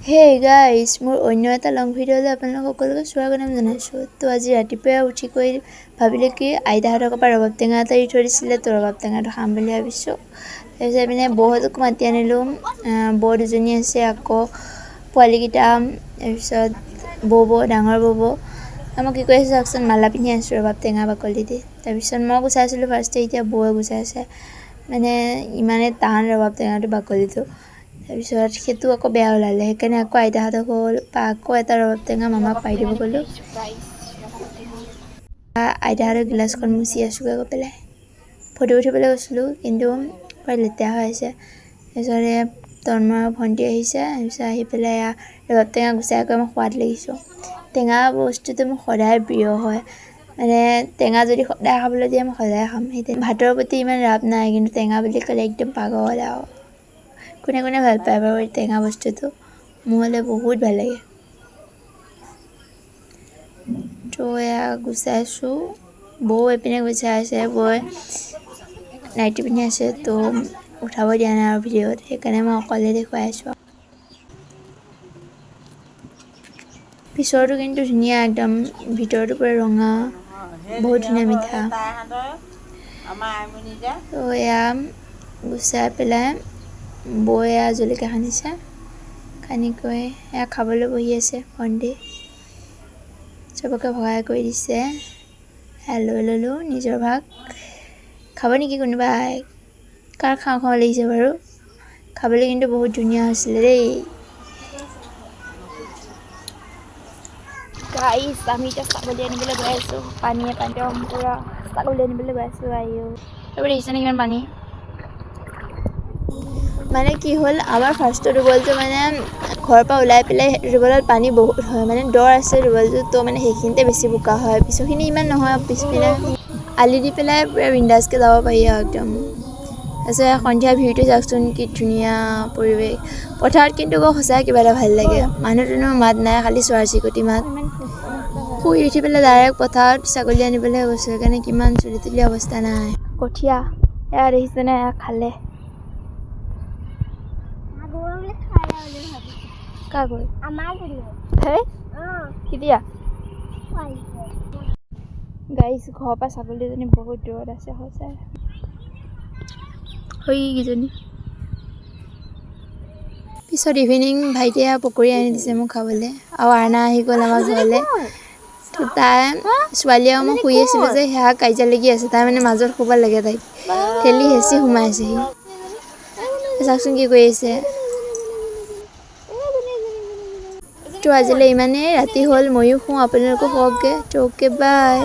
Hey guys, মোৰ অন্য এটা লং ভিডিঅ'লৈ আপোনালোক সকলোকে স্বাগতম জনাইছোঁ। তো আজি ৰাতিপুৱা উঠি কৈ ভাবিলোঁ কি আইতাহঁতৰ পৰা ৰবাব টেঙা এটা দি থৈ দিছিলে, তো ৰবাব টেঙাটো খাম বুলি ভাবিছোঁ। তাৰপিছত পিনে বৌহঁতক মাতি আনিলোঁ। বৌ দুজনী আছে, আকৌ পোৱালীকেইটা, তাৰপিছত বৌ ডাঙৰ বৌ। মই কি কৰি আছোঁ চাওকচোন, মালা পিন্ধি আছোঁ ৰবাব টেঙা বাকলি দি। তাৰপিছত মই গুচাই আছিলোঁ ফাৰ্ষ্টে, এতিয়া বৌয়ে গুচাই আছে। মানে ইমানেই টান ৰবাব টেঙাটো বাকলিটো। তাৰপিছত সেইটো আকৌ বেয়া ওলালে, সেইকাৰণে আকৌ আইতাহঁতক হ'ল আকৌ এটা ৰবাব টেঙা মামাক পাই দিব গ'লোঁ। আইতাহঁতৰ গিলাচখন মুচি আছোঁগৈ গৈ পেলাই। ফটো উঠিবলৈ গৈছিলোঁ, কিন্তু প্ৰায় লেতেৰা হৈ আছে। তাৰপিছত তন্ময় ভণ্টি আহিছে, তাৰপিছত আহি পেলাই ৰবাব টেঙা গুচাই আকৌ মই সোৱাদ লাগিছোঁ। টেঙা বস্তুটো মোৰ সদায় প্ৰিয় হয়, মানে টেঙা যদি সদায় খাবলৈ দিয়ে মই সদায় খাম। সেই ভাতৰ প্ৰতি ইমান ৰাপ নাই, কিন্তু টেঙা বুলি ক'লে একদম পাগল আৰু। কোনে কোনে ভাল পায় বাৰু এই টেঙা বস্তুটো, মোৰ হ'লে বহুত ভাল লাগে। তো এয়া গুচাইছোঁ, বৌ এইপিনে গুচাই আছে। বৌয়ে নাইটি পিন্ধি আছে, তো উঠাব দিয়া নাই আৰু ভিডিঅ'ত, সেইকাৰণে মই অকলে দেখুৱাই আছোঁ। পিছৰটো কিন্তু ধুনীয়া, একদম ভিতৰটো পুৰা ৰঙা, বহুত ধুনীয়া মিঠা। তো এয়া গুচাই পেলাই বৌ এয়া জলকীয়া সানিছে, সানি কৰি এয়া খাবলৈ বহি আছে। ভণ্টি চবকে ভগাই কৰি দিছে, এয়া লৈ ল'লোঁ নিজৰ ভাগ। খাব নেকি কোনোবাই? কাৰ খাওঁ খাওঁ লাগিছে বাৰু? খাবলৈ কিন্তু বহুত ধুনীয়া হৈছিলে দেই। গাইছ, আমি এতিয়া ছাগলী আনিবলৈ গৈ আছোঁ। পানীয়ে পূৰা ছাগলী আনিবলৈ গৈ আছোঁ। এইবোৰ দেখিছেনে কিমান পানী? মানে কি হ'ল, আমাৰ ফাৰ্ষ্টৰ টিউবৱেলটো মানে ঘৰৰ পৰা ওলাই পেলাই টিউবৱেলত পানী বহুত হয়, মানে দ আছে টিউবৱেলটো, তো মানে সেইখিনিতে বেছি বোকা হয়, পিছৰখিনি ইমান নহয়। পিছপিনে আলি দি পেলাই পূৰা বিন্দাছকৈ যাব পাৰি আৰু একদম। তাৰপিছত সন্ধিয়া ভিউটো চাওকচোন, কি ধুনীয়া পৰিৱেশ। পথাৰত কিন্তু আকৌ সঁচাই কিবা এটা ভাল লাগে, মানুহ দুনুহ মাত নাই, খালি চৰাই চিৰিকটি মাত। শুই উঠি পেলাই ডাইৰেক্ট পথাৰত ছাগলী আনিবলৈ গৈছোঁ, সেইকাৰণে কিমান চুলি তুলি অৱস্থা নাই। কঠীয়া এয়া দেখিছেনে, এয়া খালে। কেতিয়া গাইছ, ঘৰৰ পৰা ছাগলীজনী বহুত দূৰত আছে সঁচাই। সেইকেইজনী পিছত ইভিনিং ভাইটিয়ে পকৰি আনি দিছে মোক খাবলৈ, আৰু আইনা আহি গ'ল আমাৰ ঘৰলৈ। তো তাই ছোৱালী আৰু মই শুই আছিলোঁ যে, সেয়া কাজিয়া লাগি আছে। তাই মানে মাজত শুব লাগে, তাইক ঠেলি হেঁচি সোমাই আছেহি। চাওকচোন কি কৰি আছে। তো আজিলৈ ইমানেই, ৰাতি হ'ল, ময়ো শুওঁ, আপোনালোকো শুৱকগৈ। তো অ'কে বাই।